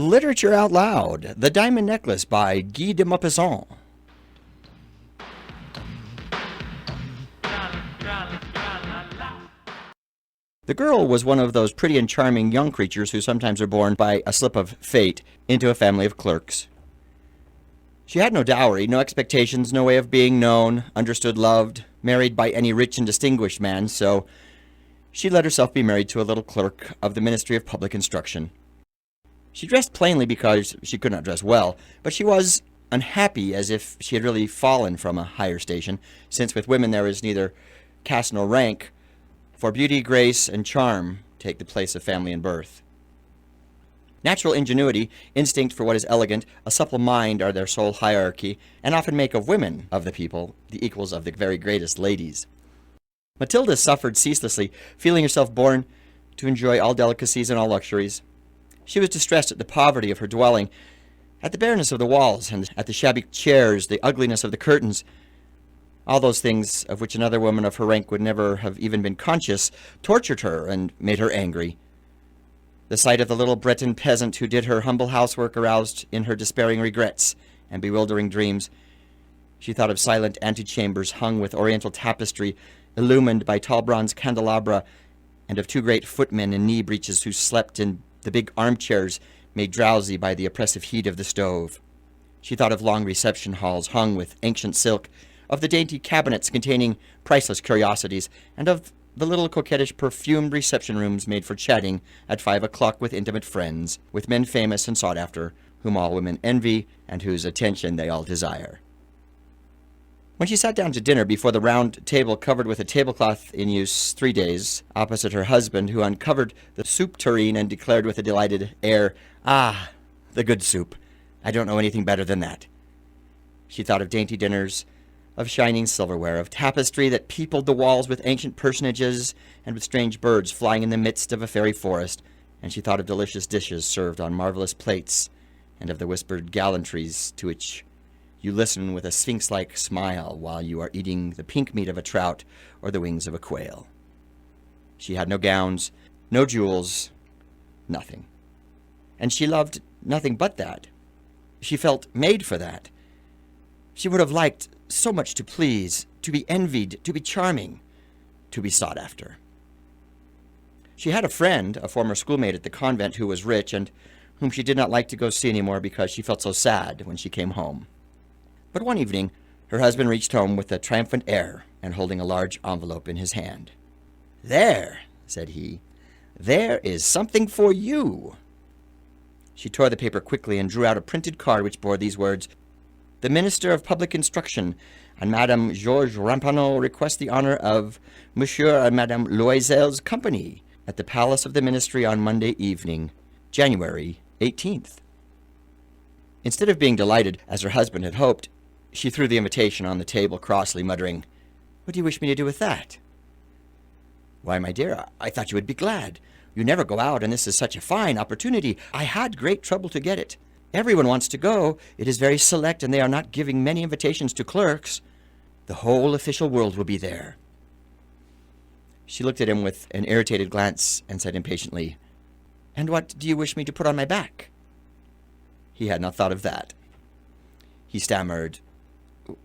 Literature Out Loud, The Diamond Necklace by Guy de Maupassant. The girl was one of those pretty and charming young creatures who sometimes are born by a slip of fate into a family of clerks. She had no dowry, no expectations, no way of being known, understood, loved, married by any rich and distinguished man, so she let herself be married to a little clerk of the Ministry of Public Instruction. She dressed plainly because she could not dress well, but she was unhappy as if she had really fallen from a higher station, since with women there is neither caste nor rank, for beauty, grace, and charm take the place of family and birth. Natural ingenuity, instinct for what is elegant, a supple mind are their sole hierarchy, and often make of women of the people the equals of the very greatest ladies. Matilda suffered ceaselessly, feeling herself born to enjoy all delicacies and all luxuries. She was distressed at the poverty of her dwelling, at the bareness of the walls, and at the shabby chairs, the ugliness of the curtains. All those things of which another woman of her rank would never have even been conscious tortured her and made her angry. The sight of the little Breton peasant who did her humble housework aroused in her despairing regrets and bewildering dreams. She thought of silent antechambers hung with oriental tapestry, illumined by tall bronze candelabra, and of two great footmen in knee breeches who slept in the big armchairs made drowsy by the oppressive heat of the stove. She thought of long reception halls hung with ancient silk, of the dainty cabinets containing priceless curiosities, and of the little coquettish perfumed reception rooms made for chatting at 5 o'clock with intimate friends, with men famous and sought after, whom all women envy and whose attention they all desire. When she sat down to dinner before the round table covered with a tablecloth in use 3 days, opposite her husband, who uncovered the soup tureen and declared with a delighted air, "Ah, the good soup. I don't know anything better than that." She thought of dainty dinners, of shining silverware, of tapestry that peopled the walls with ancient personages and with strange birds flying in the midst of a fairy forest, and she thought of delicious dishes served on marvelous plates, and of the whispered gallantries to which you listen with a sphinx-like smile while you are eating the pink meat of a trout or the wings of a quail. She had no gowns, no jewels, nothing. And she loved nothing but that. She felt made for that. She would have liked so much to please, to be envied, to be charming, to be sought after. She had a friend, a former schoolmate at the convent, who was rich and whom she did not like to go see any more because she felt so sad when she came home. But one evening, her husband reached home with a triumphant air and holding a large envelope in his hand. "There," said he, "there is something for you." She tore the paper quickly and drew out a printed card which bore these words: "The Minister of Public Instruction and Madame Georges Ramponneau request the honor of Monsieur and Madame Loisel's company at the Palace of the Ministry on Monday evening, January 18th. Instead of being delighted, as her husband had hoped, she threw the invitation on the table crossly, muttering, "What do you wish me to do with that?" "Why, my dear, I thought you would be glad. You never go out, and this is such a fine opportunity. I had great trouble to get it. Everyone wants to go. It is very select, and they are not giving many invitations to clerks. The whole official world will be there." She looked at him with an irritated glance and said impatiently, "And what do you wish me to put on my back?" He had not thought of that. He stammered,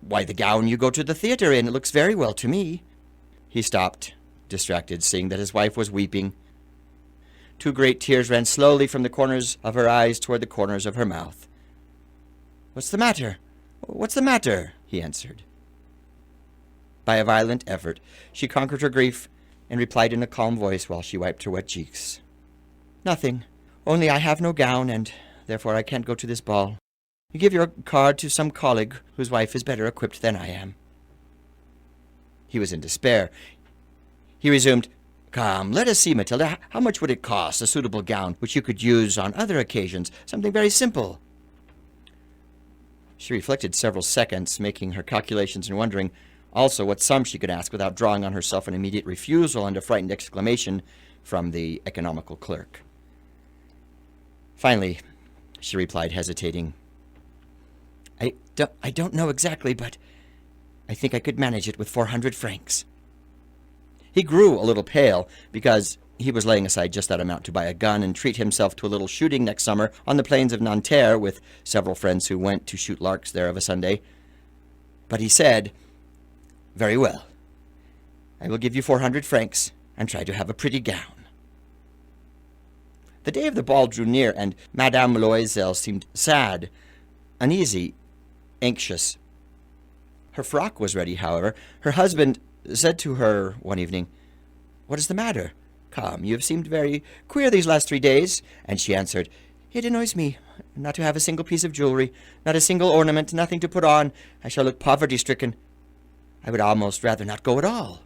"Why, the gown you go to the theater in. It looks very well to me." He stopped, distracted, seeing that his wife was weeping. 2 great tears ran slowly from the corners of her eyes toward the corners of her mouth. "What's the matter? What's the matter?" he answered. By a violent effort, she conquered her grief and replied in a calm voice while she wiped her wet cheeks. "Nothing. Only I have no gown, and therefore I can't go to this ball. You give your card to some colleague whose wife is better equipped than I am." He was in despair. He resumed, "Come, let us see, Matilda. How much would it cost, a suitable gown which you could use on other occasions? Something very simple." She reflected several seconds, making her calculations and wondering also what sum she could ask without drawing on herself an immediate refusal and a frightened exclamation from the economical clerk. Finally, she replied, hesitating, I don't know exactly, but I think I could manage it with 400 francs. He grew a little pale, because He was laying aside just that amount to buy a gun and treat himself to a little shooting next summer on the plains of Nanterre with several friends who went to shoot larks there of a Sunday. But he said, "Very well. I will give you 400 francs and try to have a pretty gown." The day of the ball drew near, and Madame Loisel seemed sad, uneasy, anxious. Her frock was ready, however. Her husband said to her one evening, "What is the matter? Come, you have seemed very queer these last 3 days." And she answered, "It annoys me not to have a single piece of jewelry, not a single ornament, nothing to put on. I shall look poverty-stricken. I would almost rather not go at all."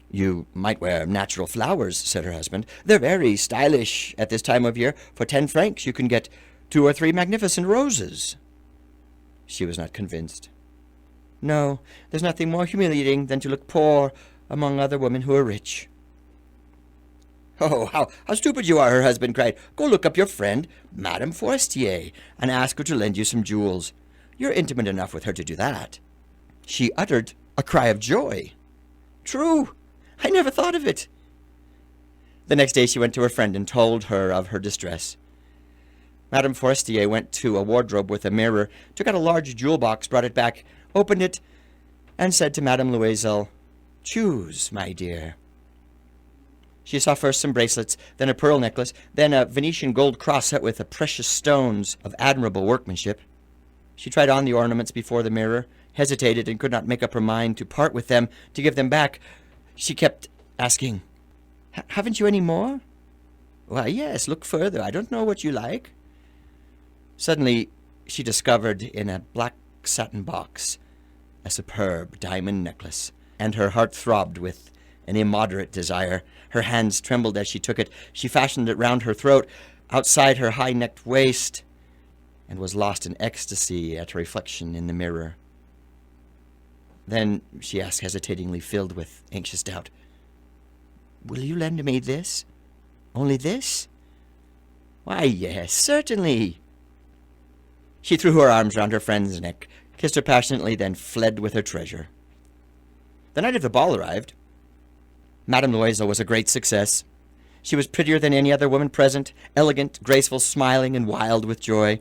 "You might wear natural flowers," said her husband. "They're very stylish at this time of year. For 10 francs you can get 2 or 3 magnificent roses." She was not convinced. "No, there's nothing more humiliating than to look poor among other women who are rich." "Oh, how stupid you are," her husband cried. "Go look up your friend, Madame Forestier, and ask her to lend you some jewels. You're intimate enough with her to do that." She uttered a cry of joy. "True! I never thought of it." The next day she went to her friend and told her of her distress. Madame Forestier went to a wardrobe with a mirror, took out a large jewel box, brought it back, opened it, and said to Madame Loisel, "Choose, my dear." She saw first some bracelets, then a pearl necklace, then a Venetian gold cross set with precious stones of admirable workmanship. She tried on the ornaments before the mirror, hesitated and could not make up her mind to part with them, to give them back. She kept asking, "Haven't you any more?" "Why, yes, look further. I don't know what you like." Suddenly she discovered in a black satin box a superb diamond necklace, and her heart throbbed with an immoderate desire. Her hands trembled as she took it. She fastened it round her throat, outside her high-necked waist, and was lost in ecstasy at her reflection in the mirror. Then she asked hesitatingly, filled with anxious doubt, "Will you lend me this? Only this?" "Why, yes, certainly." She threw her arms round her friend's neck, kissed her passionately, then fled with her treasure. The night of the ball arrived. Madame Loisel was a great success. She was prettier than any other woman present, elegant, graceful, smiling, and wild with joy.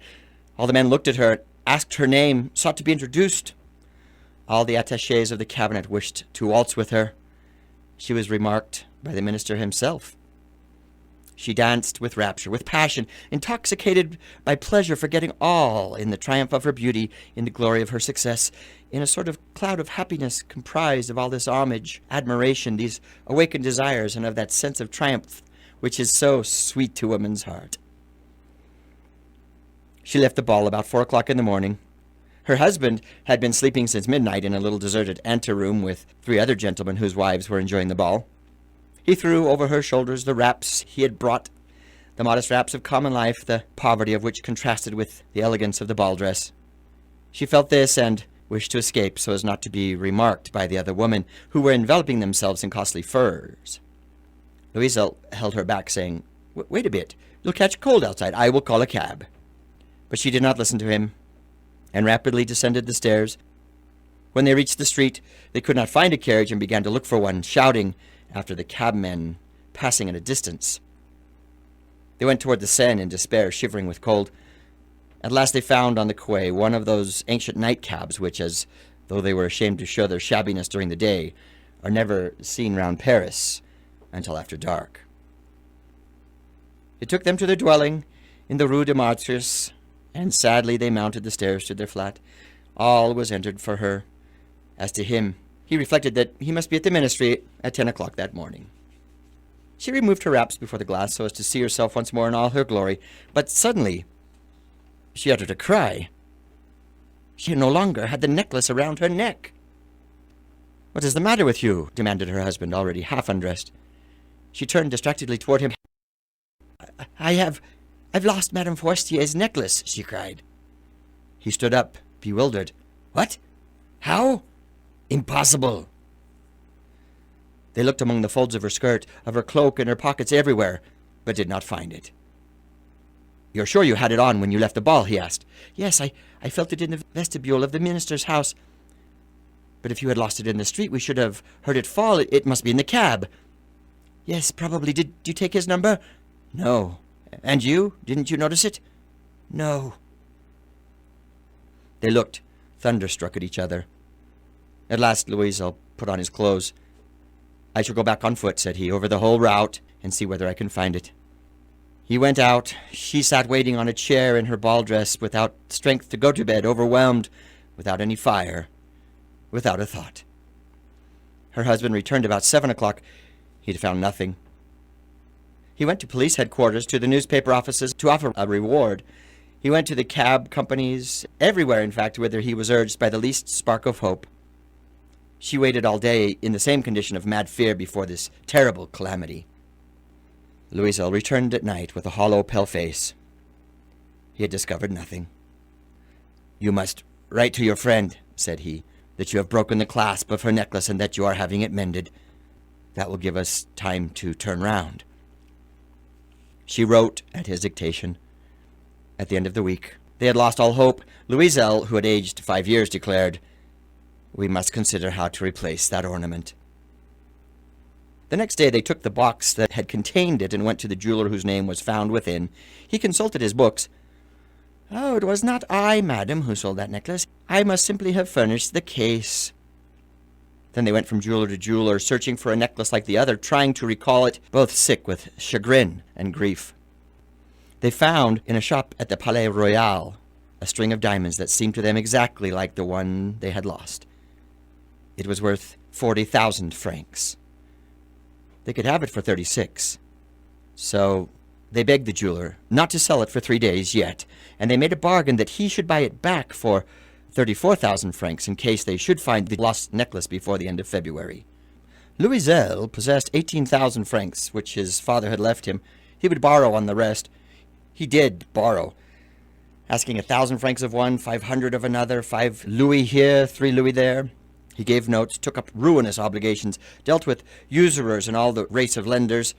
All the men looked at her, asked her name, sought to be introduced. All the attachés of the cabinet wished to waltz with her. She was remarked by the minister himself. She danced with rapture, with passion, intoxicated by pleasure, forgetting all in the triumph of her beauty, in the glory of her success, in a sort of cloud of happiness comprised of all this homage, admiration, these awakened desires, and of that sense of triumph which is so sweet to woman's heart. She left the ball about 4 o'clock in the morning. Her husband had been sleeping since midnight in a little deserted anteroom with 3 other gentlemen whose wives were enjoying the ball. He threw over her shoulders the wraps he had brought, the modest wraps of common life, the poverty of which contrasted with the elegance of the ball dress. She felt this and wished to escape so as not to be remarked by the other women, who were enveloping themselves in costly furs. Loisel held her back, saying, "Wait a bit. You'll catch cold outside. I will call a cab." But she did not listen to him, and rapidly descended the stairs. When they reached the street, they could not find a carriage and began to look for one, shouting after the cabmen passing at a distance. They went toward the Seine in despair, shivering with cold. At last they found on the quay one of those ancient night-cabs which, as though they were ashamed to show their shabbiness during the day, are never seen round Paris until after dark. It took them to their dwelling in the Rue de Martyrs, and sadly they mounted the stairs to their flat. All was entered for her. As to him, he reflected that he must be at the ministry at 10 o'clock that morning. She removed her wraps before the glass so as to see herself once more in all her glory, but suddenly she uttered a cry. She no longer had the necklace around her neck. "What is the matter with you?" demanded her husband, already half undressed. She turned distractedly toward him. I've lost Madame Forestier's necklace," she cried. He stood up, bewildered. "What? How? Impossible!" They looked among the folds of her skirt, of her cloak, and her pockets everywhere, but did not find it. "You're sure you had it on when you left the ball?" he asked. "Yes, I felt it in the vestibule of the minister's house. But if you had lost it in the street, we should have heard it fall. It must be in the cab." Yes, probably. Did you take his number? No. And you? Didn't you notice it? No. They looked, thunderstruck at each other. At last, Loisel put on his clothes. I shall go back on foot, said he, over the whole route, and see whether I can find it. He went out. She sat waiting on a chair in her ball dress, without strength to go to bed, overwhelmed, without any fire, without a thought. Her husband returned about 7 o'clock. He had found nothing. He went to police headquarters, to the newspaper offices, to offer a reward. He went to the cab companies, everywhere, in fact, whither he was urged by the least spark of hope. She waited all day in the same condition of mad fear before this terrible calamity. Loisel returned at night with a hollow, pale face. He had discovered nothing. You must write to your friend, said he, that you have broken the clasp of her necklace and that you are having it mended. That will give us time to turn round. She wrote at his dictation. At the end of the week, they had lost all hope. Loisel, who had aged 5 years, declared, We must consider how to replace that ornament. The next day they took the box that had contained it and went to the jeweler whose name was found within. He consulted his books. Oh, it was not I, madam, who sold that necklace. I must simply have furnished the case. Then they went from jeweler to jeweler, searching for a necklace like the other, trying to recall it, both sick with chagrin and grief. They found, in a shop at the Palais Royal, a string of diamonds that seemed to them exactly like the one they had lost. It was worth 40,000 francs. They could have it for 36. So they begged the jeweler not to sell it for 3 days yet, and they made a bargain that he should buy it back for 34,000 francs in case they should find the lost necklace before the end of February. Loisel possessed 18,000 francs, which his father had left him. He would borrow on the rest. He did borrow, asking 1,000 francs of one, 500 of another, 5 louis here, 3 louis there. He gave notes, took up ruinous obligations, dealt with usurers and all the race of lenders.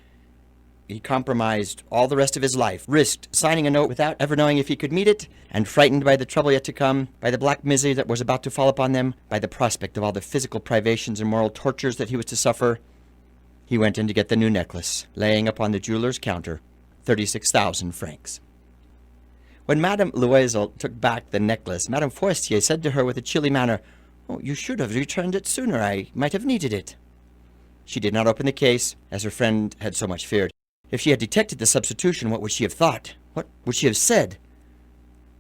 He compromised all the rest of his life, risked signing a note without ever knowing if he could meet it, and frightened by the trouble yet to come, by the black misery that was about to fall upon them, by the prospect of all the physical privations and moral tortures that he was to suffer, he went in to get the new necklace, laying upon the jeweler's counter 36,000 francs. When Madame Loisel took back the necklace, Madame Forestier said to her with a chilly manner, "Oh, you should have returned it sooner. I might have needed it." She did not open the case, as her friend had so much feared. If she had detected the substitution, what would she have thought? What would she have said?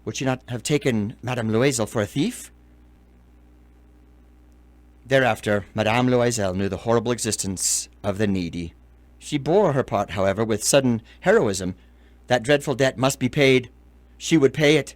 Would she not have taken Madame Loisel for a thief? Thereafter, Madame Loisel knew the horrible existence of the needy. She bore her part, however, with sudden heroism. That dreadful debt must be paid. She would pay it.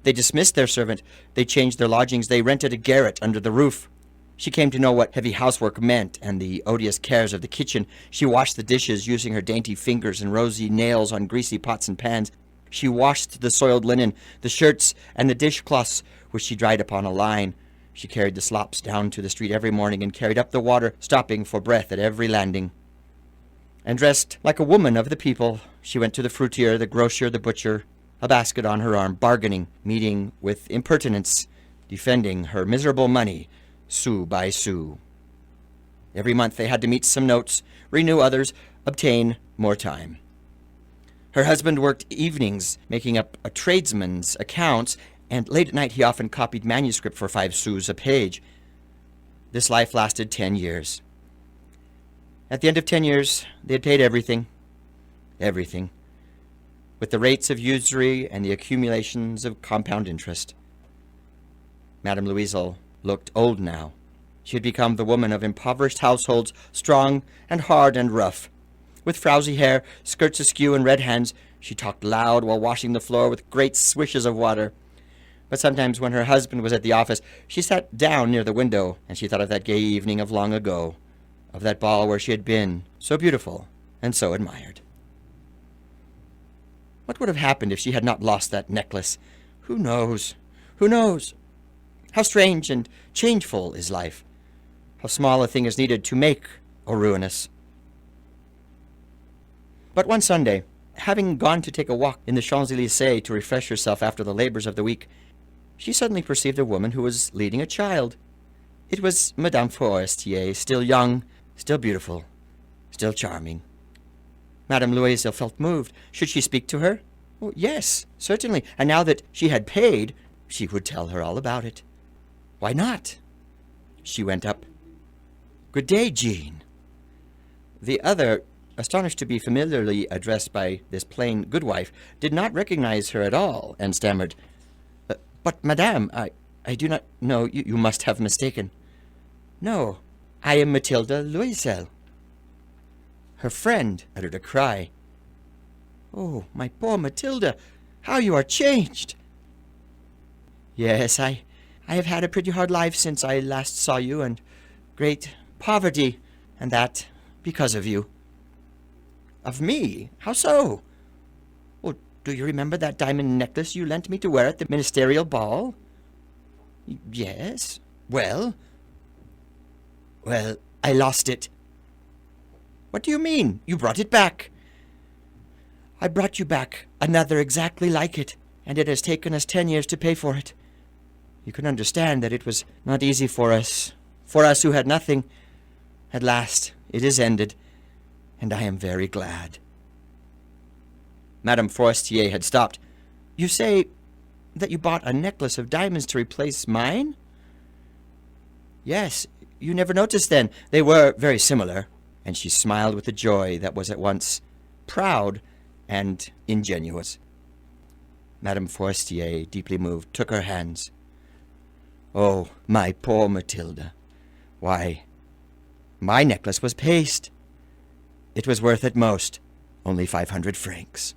They dismissed their servant. They changed their lodgings. They rented a garret under the roof. She came to know what heavy housework meant and the odious cares of the kitchen. She washed the dishes, using her dainty fingers and rosy nails on greasy pots and pans. She washed the soiled linen, the shirts, and the dishcloths, which she dried upon a line. She carried the slops down to the street every morning and carried up the water, stopping for breath at every landing. And dressed like a woman of the people, she went to the fruiterer, the grocer, the butcher, a basket on her arm, bargaining, meeting with impertinence, defending her miserable money, sou by sou. Every month they had to meet some notes, renew others, obtain more time. Her husband worked evenings, making up a tradesman's accounts, and late at night he often copied manuscript for 5 sous a page. This life lasted 10 years. At the end of 10 years, they had paid everything, with the rates of usury and the accumulations of compound interest. Madame Loisel looked old now. She had become the woman of impoverished households, strong and hard and rough. With frowsy hair, skirts askew, and red hands, she talked loud while washing the floor with great swishes of water. But sometimes when her husband was at the office, she sat down near the window, and she thought of that gay evening of long ago, of that ball where she had been so beautiful and so admired. What would have happened if she had not lost that necklace? Who knows? Who knows? How strange and changeful is life. How small a thing is needed to make a ruinous. But one Sunday, having gone to take a walk in the Champs-Élysées to refresh herself after the labors of the week, she suddenly perceived a woman who was leading a child. It was Madame Forestier, still young, still beautiful, Still charming. Madame Loisel felt moved. Should she speak to her? Oh, yes, certainly. And now that she had paid, she would tell her all about it. Why not? She went up. Good day, Jean. The other, astonished to be familiarly addressed by this plain goodwife, did not recognize her at all, and stammered, But, madame, I do not know. You must have mistaken. No, I am Mathilde Loisel. Her friend uttered a cry. Oh, my poor Mathilde, how you are changed! Yes, I have had a pretty hard life since I last saw you, and great poverty, and that because of you. Of me? How so? Oh, do you remember that diamond necklace you lent me to wear at the ministerial ball? Yes. Well, I lost it. What do you mean? You brought it back. I brought you back another exactly like it, and it has taken us 10 years to pay for it. You can understand that it was not easy for us who had nothing. At last, it is ended, and I am very glad. Madame Forestier had stopped. You say that you bought a necklace of diamonds to replace mine? Yes, you never noticed then. They were very similar. And she smiled with a joy that was at once proud and ingenuous. Madame Forestier, deeply moved, took her hands. Oh, my poor Mathilde. Why, my necklace was paste. It was worth at most only 500 francs.